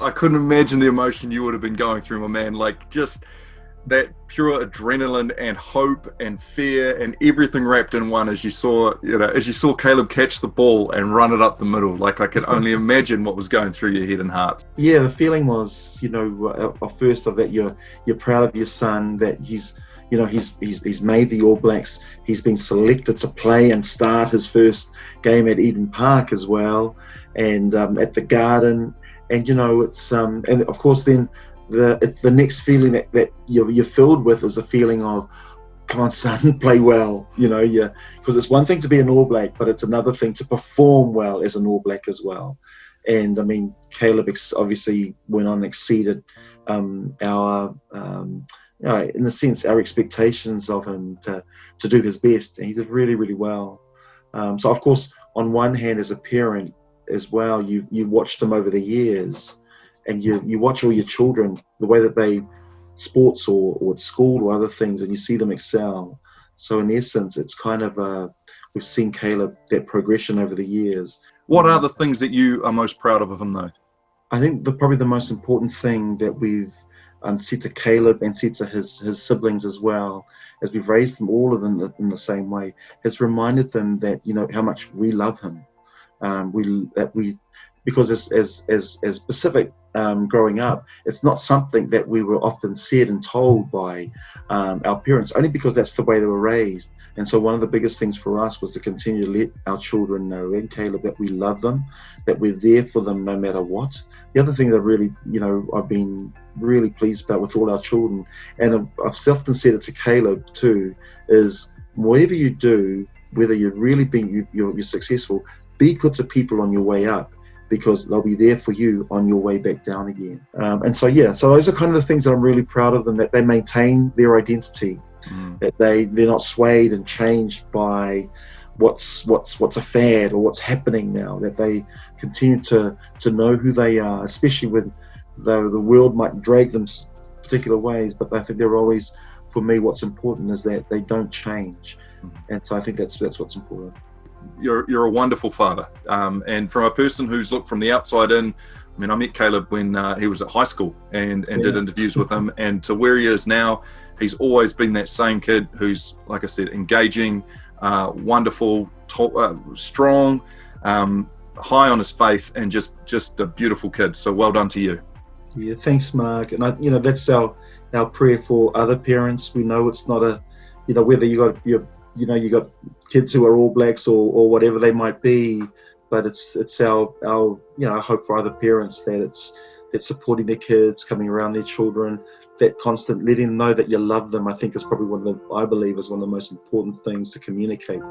I couldn't imagine the emotion you would have been going through, my man. Like, just that pure adrenaline and hope and fear and everything wrapped in one as you saw, Caleb catch the ball and run it up the middle. Like, I could only imagine what was going through your head and heart. Yeah, the feeling was, first of that you're proud of your son, that he's made the All Blacks. He's been selected to play and start his first game at Eden Park as well, and at the Garden. And it's and of course then the next feeling that you're filled with is a feeling of, come on son, play well. Because it's one thing to be an All Black, but it's another thing to perform well as an All Black as well. And I mean, Caleb obviously went on and exceeded our in a sense, our expectations of him to do his best, and he did really, really well. So, of course, on one hand, as a parent as well, you watched them over the years, and you watch all your children, the way that they sports or at school or other things, and you see them excel. So, in essence, it's kind of we've seen Caleb, that progression over the years. What are the things that you are most proud of him, though? I think probably the most important thing that we've said to Caleb and said to his siblings as well, as we've raised them, all of them in the same way, has reminded them that how much we love him. Because as Pacific growing up, it's not something that we were often said and told by our parents, only because that's the way they were raised. And so one of the biggest things for us was to continue to let our children know, and Caleb, that we love them, that we're there for them no matter what. The other thing that really, I've been really pleased about with all our children, and I've often said it to Caleb too, is whatever you do, whether you're really you're successful, be good to people on your way up, because they'll be there for you on your way back down again. So those are kind of the things that I'm really proud of them, that they maintain their identity, that they're not swayed and changed by what's a fad or what's happening now, that they continue to know who they are, especially when the world might drag them particular ways, but I think they're always, for me, what's important is that they don't change. And so I think that's what's important. You're a wonderful father, and from a person who's looked from the outside in, I mean, I met Caleb when he was at high school and did interviews with him, and to where he is now, he's always been that same kid who's, like I said, engaging, wonderful, strong, high on his faith, and just a beautiful kid. So well done to you. Yeah, thanks, Mark. And that's our prayer for other parents. We know it's not whether you got kids who are All Blacks or whatever they might be, but it's our hope for other parents that it's supporting their kids, coming around their children, that constant letting them know that you love them. I think is probably I believe is one of the most important things to communicate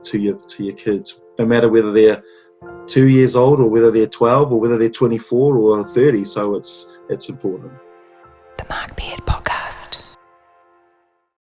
to your kids, no matter whether they're 2 years old or whether they're 12 or whether they're 24 or 30. So it's important. The Mark Beard Podcast.